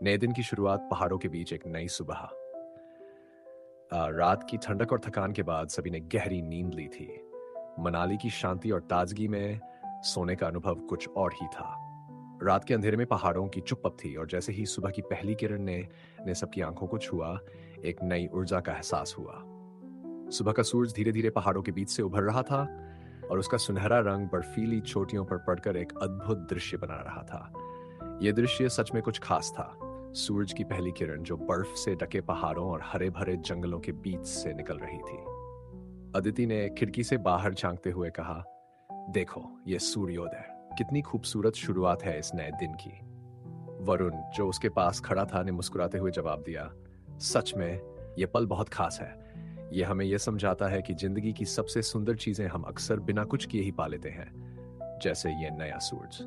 नए दिन की शुरुआत पहाड़ों के बीच एक नई सुबह। रात की ठंडक और थकान के बाद सभी ने गहरी नींद ली थी। मनाली की शांति और ताजगी में सोने का अनुभव कुछ और ही था। रात के अंधेरे में पहाड़ों की चुप्पी थी और जैसे ही सुबह की पहली किरण ने सबकी आंखों को छुआ, एक नई ऊर्जा का एहसास हुआ। सुबह का सूरज धीरे धीरे पहाड़ों के बीच से उभर रहा था और उसका सुनहरा रंग बर्फीली चोटियों पर पड़कर एक अद्भुत दृश्य बना रहा था। यह दृश्य सच में कुछ खास था। सूरज की पहली किरण जो बर्फ से ढके पहाड़ों और हरे भरे जंगलों के बीच से निकल रही थी। अदिति ने खिड़की से बाहर झांकते हुए कहा, देखो ये सूर्योदय, कितनी खूबसूरत शुरुआत है इस नए दिन की। वरुण जो उसके पास खड़ा था ने मुस्कुराते हुए जवाब दिया, सच में ये पल बहुत खास है। ये हमें यह समझाता है कि जिंदगी की सबसे सुंदर चीजें हम अक्सर बिना कुछ किए ही पा लेते हैं, जैसे ये नया सूरज।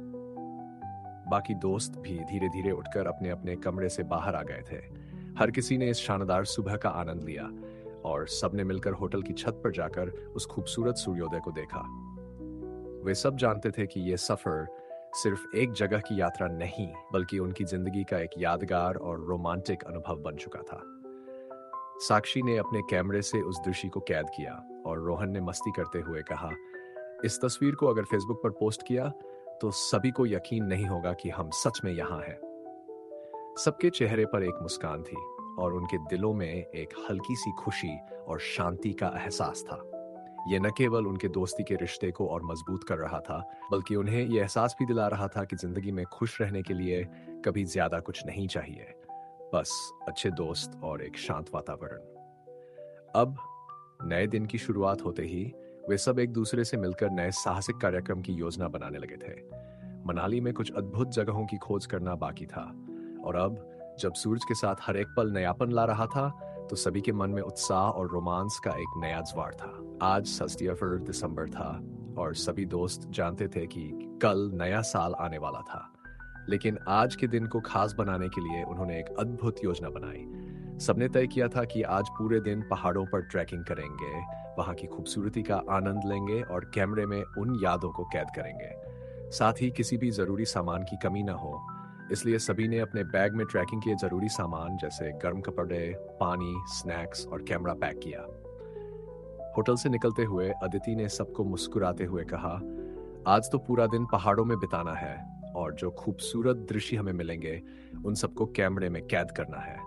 बाकी दोस्त भी धीरे धीरे उठकर अपने अपने कमरे से बाहर आ गए थे। हर किसी ने इस शानदार सुबह का आनंद लिया और सबने मिलकर होटल की छत पर जाकर उस खूबसूरत सूर्योदय को देखा। वे सब जानते थे कि यह सफर सिर्फ एक जगह की यात्रा नहीं, बल्कि उनकी जिंदगी का एक यादगार और रोमांटिक अनुभव बन चुका था। साक्षी ने अपने कैमरे से उस दृश्य को कैद किया और रोहन ने मस्ती करते हुए कहा, इस तस्वीर को अगर फेसबुक पर पोस्ट किया तो सभी को यकीन नहीं होगा कि हम सच में यहाँ हैं। सबके चेहरे पर एक मुस्कान थी और उनके दिलों में एक हल्की सी खुशी और शांति का एहसास था। यह न केवल उनके दोस्ती के रिश्ते को और मजबूत कर रहा था, बल्कि उन्हें यह एहसास भी दिला रहा था कि जिंदगी में खुश रहने के लिए कभी ज्यादा कुछ नहीं चाहिए, बस अच्छे दोस्त और एक शांत वातावरण। अब नए दिन की शुरुआत होते ही वे सब एक दूसरे से मिलकर नए साहसिक कार्यक्रम की योजना बनाने लगे थे। मनाली में कुछ अद्भुत जगहों की खोज करना बाकी था और अब जब सूरज के साथ हर एक पल नयापन ला रहा था, तो सभी के मन में उत्साह और रोमांस का एक नया ज्वार था। आज 31 दिसंबर था और सभी दोस्त जानते थे कि कल नया साल आने वाला था। लेकिन आज के दिन को खास बनाने के लिए उन्होंने एक अद्भुत योजना बनाई। सबने तय किया था कि आज पूरे दिन पहाड़ों पर ट्रैकिंग करेंगे, वहां की खूबसूरती का आनंद लेंगे और कैमरे में उन यादों को कैद करेंगे। साथ ही किसी भी जरूरी सामान की कमी ना हो, इसलिए सभी ने अपने बैग में ट्रैकिंग के जरूरी सामान जैसे गर्म कपड़े, पानी, स्नैक्स और कैमरा पैक किया। होटल से निकलते हुए अदिति ने सबको मुस्कुराते हुए कहा, आज तो पूरा दिन पहाड़ों में बिताना है और जो खूबसूरत दृश्य हमें मिलेंगे उन सबको कैमरे में कैद करना है।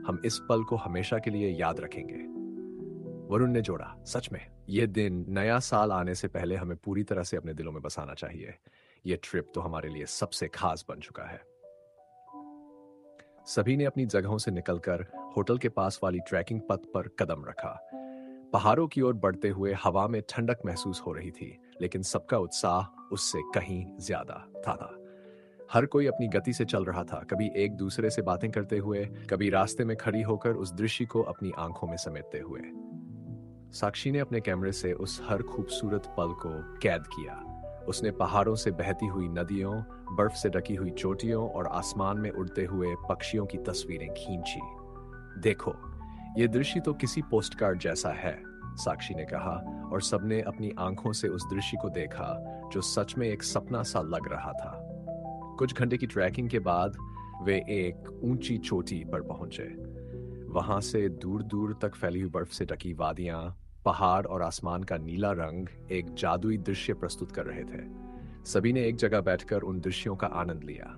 हम इस पल को हमेशा के लिए याद रखेंगे। वरुण ने जोड़ा, सच में यह दिन नया साल आने से पहले हमें पूरी तरह से अपने दिलों में बसाना चाहिए। यह ट्रिप तो हमारे लिए सबसे खास बन चुका है। सभी ने अपनी जगहों से निकलकर होटल के पास वाली ट्रैकिंग पथ पर कदम रखा। पहाड़ों की ओर बढ़ते हुए हवा में ठंडक महसूस हो रही थी, लेकिन सबका उत्साह उससे कहीं ज्यादा था। हर कोई अपनी गति से चल रहा था, कभी एक दूसरे से बातें करते हुए, कभी रास्ते में खड़ी होकर उस दृश्य को अपनी आंखों में समेटते हुए। साक्षी ने अपने कैमरे से उस हर खूबसूरत पल को कैद किया। उसने पहाड़ों से बहती हुई नदियों, बर्फ से ढकी हुई चोटियों और आसमान में उड़ते हुए पक्षियों की तस्वीरें खींची। देखो, ये दृश्य तो किसी पोस्टकार्ड जैसा है, साक्षी ने कहा और सबने अपनी आंखों से उस दृश्य को देखा जो सच में एक सपना सा लग रहा था। कुछ घंटे की ट्रैकिंग के बाद वे एक ऊंची चोटी पर पहुंचे। वहां से दूर दूर तक फैली हुई बर्फ से ढकी वादियां, पहाड़ और आसमान का नीला रंग एक जादुई दृश्य प्रस्तुत कर रहे थे। सभी ने एक जगह बैठकर उन दृश्यों का आनंद लिया।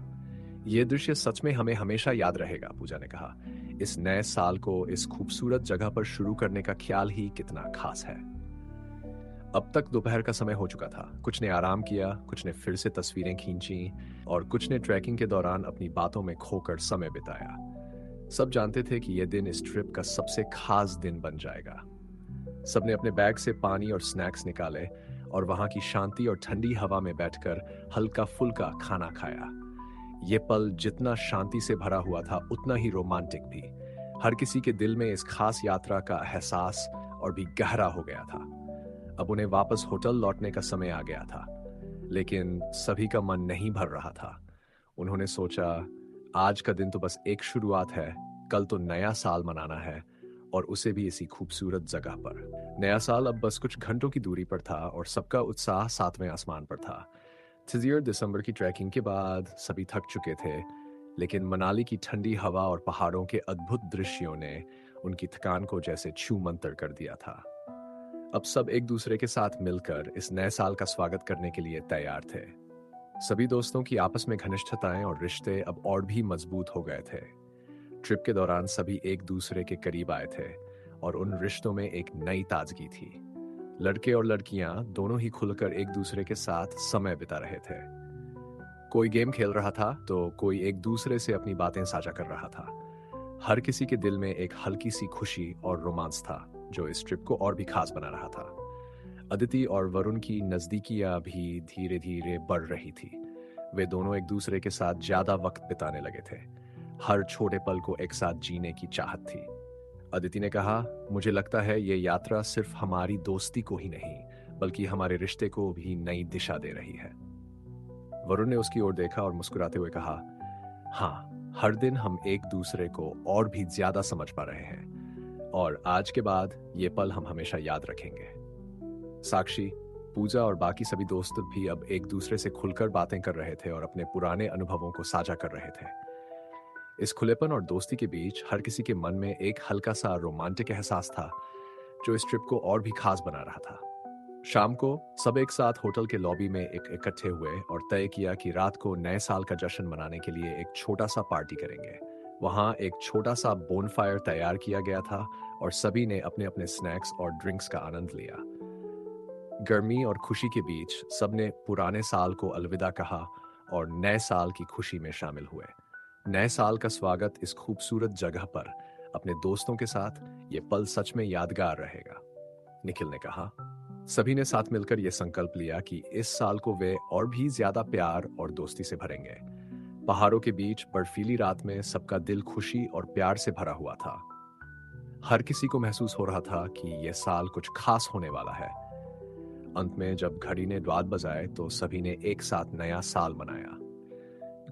यह दृश्य सच में हमें हमेशा याद रहेगा, पूजा ने कहा। इस नए साल को इस खूबसूरत जगह पर शुरू करने का ख्याल ही कितना खास है। अब तक दोपहर का समय हो चुका था। कुछ ने आराम किया, कुछ ने फिर से तस्वीरें खींची और कुछ ने ट्रैकिंग के दौरान अपनी बातों में खोकर समय बिताया। सब जानते थे कि यह दिन इस ट्रिप का सबसे खास दिन बन जाएगा। सबने अपने बैग से पानी और स्नैक्स निकाले और वहां की शांति और ठंडी हवा में बैठकर हल्का फुल्का खाना खाया। ये पल जितना शांति से भरा हुआ था, उतना ही रोमांटिक भी। हर किसी के दिल में इस खास यात्रा का एहसास और भी गहरा हो गया था। अब उन्हें वापस होटल लौटने का समय आ गया था, लेकिन सभी का मन नहीं भर रहा था। उन्होंने सोचा, आज का दिन तो बस एक शुरुआत है, कल तो नया साल मनाना है और उसे भी इसी खूबसूरत जगह पर। नया साल अब बस कुछ घंटों की दूरी पर था और सबका उत्साह सातवें आसमान पर था। 31 दिसंबर की ट्रैकिंग के बाद सभी थक चुके थे, लेकिन मनाली की ठंडी हवा और पहाड़ों के अद्भुत दृश्यों ने उनकी थकान को जैसे छू मंतर कर दिया था। अब सब एक दूसरे के साथ मिलकर इस नए साल का स्वागत करने के लिए तैयार थे। सभी दोस्तों की आपस में घनिष्ठताएं और रिश्ते अब और भी मजबूत हो गए थे। ट्रिप के दौरान सभी एक दूसरे के करीब आए थे और उन रिश्तों में एक नई ताजगी थी। लड़के और लड़कियां दोनों ही खुलकर एक दूसरे के साथ समय बिता रहे थे। कोई गेम खेल रहा था तो कोई एक दूसरे से अपनी बातें साझा कर रहा था। हर किसी के दिल में एक हल्की सी खुशी और रोमांस था जो इस ट्रिप को और भी खास बना रहा था। अदिति और वरुण की नजदीकियां भी धीरे धीरे बढ़ रही थी। वे दोनों एक दूसरे के साथ ज्यादा वक्त बिताने लगे थे। हर छोटे पल को एक साथ जीने की चाहत थी। अदिति ने कहा, मुझे लगता है ये यात्रा सिर्फ हमारी दोस्ती को ही नहीं बल्कि हमारे रिश्ते को भी नई दिशा दे रही है। वरुण ने उसकी ओर देखा और मुस्कुराते हुए कहा, हाँ, हर दिन हम एक दूसरे को और भी ज्यादा समझ पा रहे हैं और आज के बाद ये पल हम हमेशा याद रखेंगे। साक्षी, पूजा और बाकी सभी दोस्त भी अब एक दूसरे से खुलकर बातें कर रहे थे और अपने पुराने अनुभवों को साझा कर रहे थे। इस खुलेपन और दोस्ती के बीच हर किसी के मन में एक हल्का सा रोमांटिक एहसास था जो इस ट्रिप को और भी खास बना रहा था। शाम को सब एक साथ होटल के लॉबी में इकट्ठे हुए और तय किया कि रात को नए साल का जश्न मनाने के लिए एक छोटा सा पार्टी करेंगे। वहां एक छोटा सा बोनफायर तैयार किया गया था और सभी ने अपने अपने स्नैक्स और ड्रिंक्स का आनंद लिया। गर्मी और खुशी के बीच सबने पुराने साल को अलविदा कहा और नए साल की खुशी में शामिल हुए। नए साल का स्वागत इस खूबसूरत जगह पर अपने दोस्तों के साथ ये पल सच में यादगार रहेगा, निखिल ने कहा। सभी ने साथ मिलकर यह संकल्प लिया कि इस साल को वे और भी ज्यादा प्यार और दोस्ती से भरेंगे। पहाड़ों के बीच बर्फीली रात में सबका दिल खुशी और प्यार से भरा हुआ था। हर किसी को महसूस हो रहा था कि यह साल कुछ खास होने वाला है। अंत में जब घड़ी ने 12 बजाए तो सभी ने एक साथ नया साल मनाया।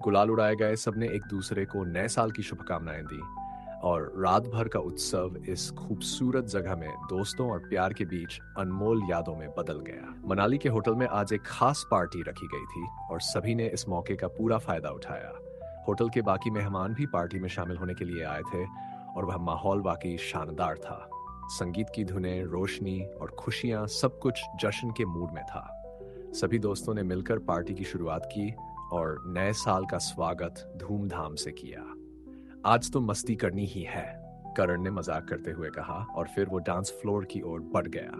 गुलाल उड़ाए गए, सबने एक दूसरे को नए साल की शुभकामनाएं दी और रात भर का उत्सव इस खूबसूरत जगह में दोस्तों और प्यार के बीच अनमोल यादों में बदल गया। मनाली के होटल में आज एक खास पार्टी रखी गई थी और सभी ने इस मौके का पूरा फायदा उठाया। होटल के बाकी मेहमान भी पार्टी में शामिल होने के लिए आए थे और वह माहौल वाकई शानदार था। संगीत की धुनें, रोशनी और खुशियां, सब कुछ जश्न के मूड में था। सभी दोस्तों ने मिलकर पार्टी की शुरुआत की और नए साल का स्वागत धूमधाम से किया। आज तो मस्ती करनी ही है, करण ने मजाक करते हुए कहा और फिर वो डांस फ्लोर की ओर बढ़ गया।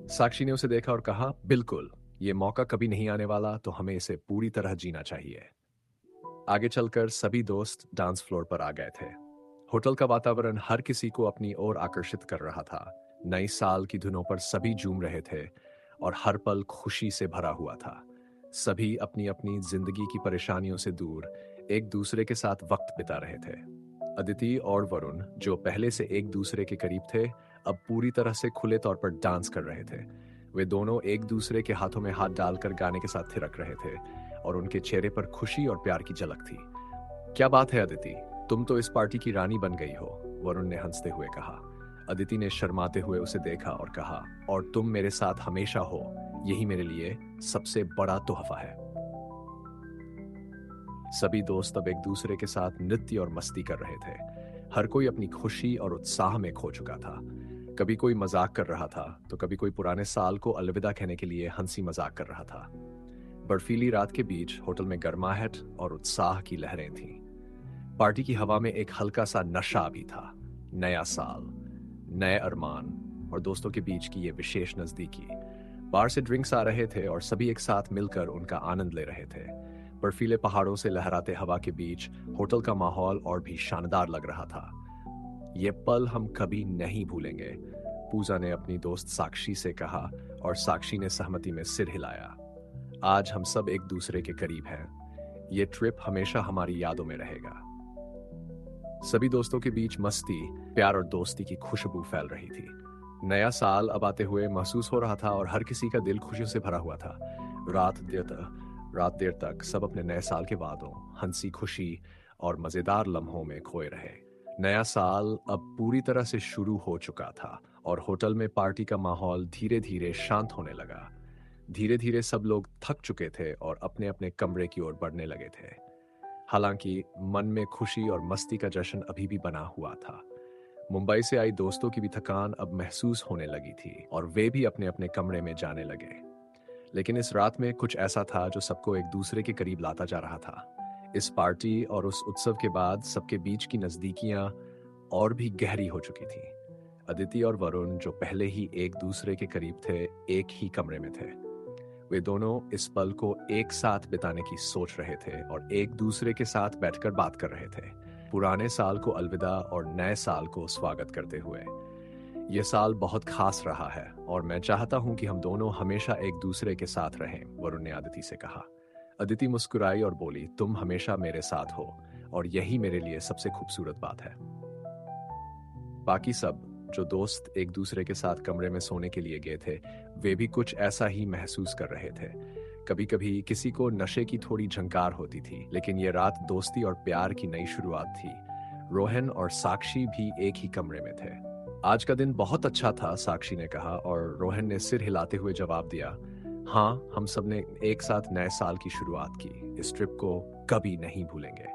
साक्षी ने उसे देखा और कहा, बिल्कुल, ये मौका कभी नहीं आने वाला तो हमें इसे पूरी तरह जीना चाहिए। आगे चलकर सभी दोस्त डांस फ्लोर पर आ गए थे। होटल का वातावरण हर किसी को अपनी ओर आकर्षित कर रहा था। नई साल की धुनों पर सभी झूम रहे थे और हर पल खुशी से भरा हुआ था। सभी अपनी अपनी जिंदगी की परेशानियों से दूर एक दूसरे के साथ वक्त बिता रहे थे। अदिति और वरुण, जो पहले से एक दूसरे के करीब थे, अब पूरी तरह से खुले तौर पर डांस कर रहे थे। वे दोनों एक दूसरे के हाथों में हाथ डालकर गाने के साथ थिरक रहे थे और उनके चेहरे पर खुशी और प्यार की झलक थी। क्या बात है अदिति, तुम तो इस पार्टी की रानी बन गई हो, वरुण ने हंसते हुए कहा। अदिति ने शर्माते हुए उसे देखा और कहा, और तुम मेरे साथ हमेशा हो, यही मेरे लिए सबसे बड़ा तोहफा है। सभी दोस्त अब एक दूसरे के साथ नृत्य और मस्ती कर रहे थे। हर कोई अपनी खुशी और उत्साह में खो चुका था। कभी कोई मजाक कर रहा था तो कभी कोई पुराने साल को अलविदा कहने के लिए हंसी मजाक कर रहा था। बर्फीली रात के बीच होटल में गर्माहट और उत्साह की लहरें थीं। पार्टी की हवा में एक हल्का सा नशा भी था। नया साल, नए अरमान और दोस्तों के बीच की ये विशेष नजदीकी। बार से ड्रिंक्स आ रहे थे और सभी एक साथ मिलकर उनका आनंद ले रहे थे। बर्फीले पहाड़ों से लहराते हवा के बीच होटल का माहौल और भी शानदार लग रहा था। ये पल हम कभी नहीं भूलेंगे, पूजा ने अपनी दोस्त साक्षी से कहा और साक्षी ने सहमति में सिर हिलाया। आज हम सब एक दूसरे के करीब हैं। ये ट्रिप हमेशा हमारी यादों में रहेगा। सभी दोस्तों के बीच मस्ती, प्यार और दोस्ती की खुशबू फैल रही थी। नया साल अब आते हुए महसूस हो रहा था और हर किसी का दिल खुशियों से भरा हुआ था। रात देर तक सब अपने नए साल के वादों, हंसी खुशी और मजेदार लम्हों में खोए रहे। नया साल अब पूरी तरह से शुरू हो चुका था और होटल में पार्टी का माहौल धीरे धीरे शांत होने लगा। धीरे धीरे सब लोग थक चुके थे और अपने अपने कमरे की ओर बढ़ने लगे थे। हालांकि मन में खुशी और मस्ती का जश्न अभी भी बना हुआ था। मुंबई से आई दोस्तों की भी थकान अब महसूस होने लगी थी और वे भी अपने अपने कमरे में जाने लगे। लेकिन इस रात में कुछ ऐसा था जो सबको एक दूसरे के करीब लाता जा रहा था। इस पार्टी और उस उत्सव के बाद सबके बीच की नजदीकियां और भी गहरी हो चुकी थी। अदिति और वरुण, जो पहले ही एक दूसरे के करीब थे, एक ही कमरे में थे। वे दोनों इस पल को एक साथ बिताने की सोच रहे थे और एक दूसरे के साथ बैठकर बात कर रहे थे, पुराने साल को अलविदा और नए साल को स्वागत करते हुए। यह साल बहुत खास रहा है और मैं चाहता हूं कि हम दोनों हमेशा एक दूसरे के साथ रहें, वरुण ने अदिति से कहा। अदिति मुस्कुराई और बोली, तुम हमेशा मेरे साथ हो और यही मेरे लिए सबसे खूबसूरत बात है। बाकी सब जो दोस्त एक दूसरे के साथ कमरे में सोने के लिए गए थे, वे भी कुछ ऐसा ही महसूस कर रहे थे। कभी कभी किसी को नशे की थोड़ी झंकार होती थी, लेकिन यह रात दोस्ती और प्यार की नई शुरुआत थी। रोहन और साक्षी भी एक ही कमरे में थे। आज का दिन बहुत अच्छा था, साक्षी ने कहा और रोहन ने सिर हिलाते हुए जवाब दिया, हाँ, हम सब ने एक साथ नए साल की शुरुआत की। इस ट्रिप को कभी नहीं भूलेंगे।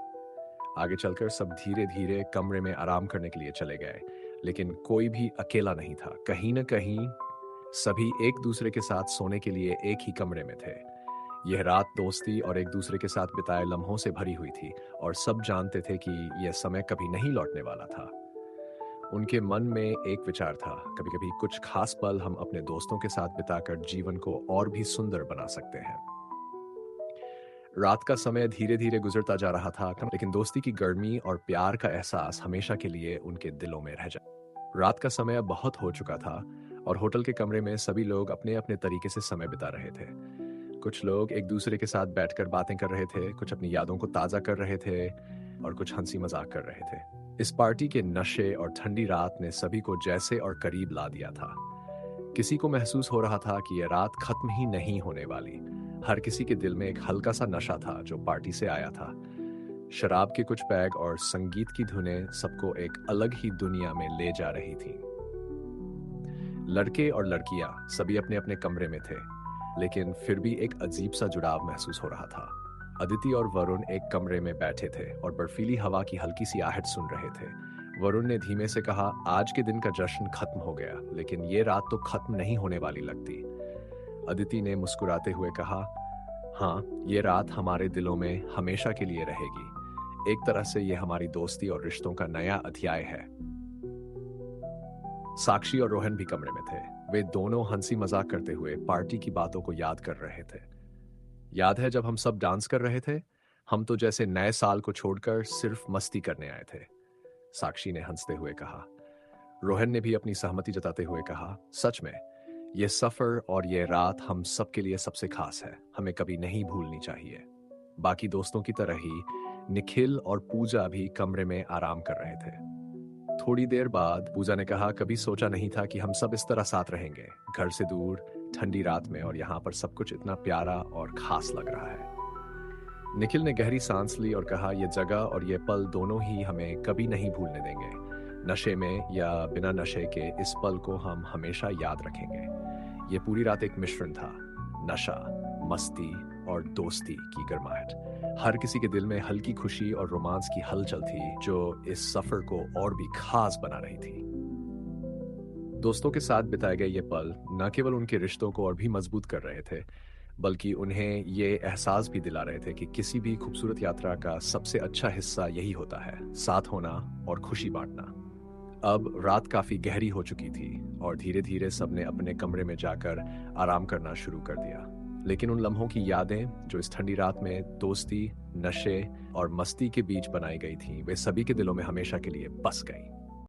आगे चलकर सब धीरे धीरे कमरे में आराम करने के लिए चले गए, लेकिन कोई भी अकेला नहीं था। कहीं न कहीं सभी एक दूसरे के साथ सोने के लिए एक ही कमरे में थे। यह रात दोस्ती और एक दूसरे के साथ बिताए लम्हों से भरी हुई थी और सब जानते थे कि यह समय कभी नहीं लौटने वाला था। उनके मन में एक विचार था, कभी कभी कुछ खास पल हम अपने दोस्तों के साथ बिताकर जीवन को और भी सुंदर बना सकते हैं। रात का समय धीरे धीरे गुजरता जा रहा था, लेकिन दोस्ती की गर्मी और प्यार का एहसास हमेशा के लिए उनके दिलों में रह जा। रात का समय अब बहुत हो चुका था और होटल के कमरे में सभी लोग अपने अपने तरीके से समय बिता रहे थे। कुछ लोग एक दूसरे के साथ बैठकर बातें कर रहे थे, कुछ अपनी यादों को ताज़ा कर रहे थे और कुछ हंसी मजाक कर रहे थे। इस पार्टी के नशे और ठंडी रात ने सभी को जैसे और करीब ला दिया था। किसी को महसूस हो रहा था कि यह रात खत्म ही नहीं होने वाली। हर किसी के दिल में एक हल्का सा नशा था जो पार्टी से आया था। शराब के कुछ पैग और संगीत की धुनें सबको एक अलग ही दुनिया में ले जा रही थी। लड़के और लड़कियां सभी अपने अपने कमरे में थे, लेकिन फिर भी एक अजीब सा जुड़ाव महसूस हो रहा था। अदिति और वरुण एक कमरे में बैठे थे और बर्फीली हवा की हल्की सी आहट सुन रहे थे। वरुण ने धीमे से कहा, आज के दिन का जश्न खत्म हो गया, लेकिन ये रात तो खत्म नहीं होने वाली लगती। अदिति ने मुस्कुराते हुए कहा, हाँ, ये रात हमारे दिलों में हमेशा के लिए रहेगी। एक तरह से ये हमारी दोस्ती और रिश्तों का नया अध्याय है। साक्षी और रोहन भी कमरे में थे। वे दोनों हंसी मजाक करते हुए पार्टी की बातों को याद कर रहे थे। याद है जब हम सब डांस कर रहे थे? हम तो जैसे नए साल को छोड़कर सिर्फ मस्ती करने आए थे, साक्षी ने हंसते हुए कहा। रोहन ने भी अपनी सहमति जताते हुए कहा, सच में यह सफर और यह रात हम सबके लिए सबसे खास है, हमें कभी नहीं भूलनी चाहिए। बाकी दोस्तों की तरह ही निखिल और पूजा भी कमरे में आराम कर रहे थे। थोड़ी देर बाद पूजा ने कहा, कभी सोचा नहीं था कि हम सब इस तरह साथ रहेंगे, घर से दूर, ठंडी रात में, और यहाँ पर सब कुछ इतना प्यारा और खास लग रहा है। निखिल ने गहरी सांस ली और कहा, यह जगह और यह पल दोनों ही हमें कभी नहीं भूलने देंगे। नशे में या बिना नशे के इस पल को हम हमेशा याद रखेंगे। ये पूरी रात एक मिश्रण था, नशा, मस्ती और दोस्ती की गर्माहट। हर किसी के दिल में हल्की खुशी और रोमांस की हलचल थी जो इस सफर को और भी खास बना रही थी। दोस्तों के साथ बिताए गए ये पल न केवल उनके रिश्तों को और भी मजबूत कर रहे थे, बल्कि उन्हें ये एहसास भी दिला रहे थे कि किसी भी खूबसूरत यात्रा का सबसे अच्छा हिस्सा यही होता है, साथ होना और खुशी बांटना। अब रात काफी गहरी हो चुकी थी और धीरे धीरे सबने अपने कमरे में जाकर आराम करना शुरू कर दिया। लेकिन उन लम्हों की यादें जो इस ठंडी रात में दोस्ती, नशे और मस्ती के बीच बनाई गई थीं, वे सभी के दिलों में हमेशा के लिए बस गईं।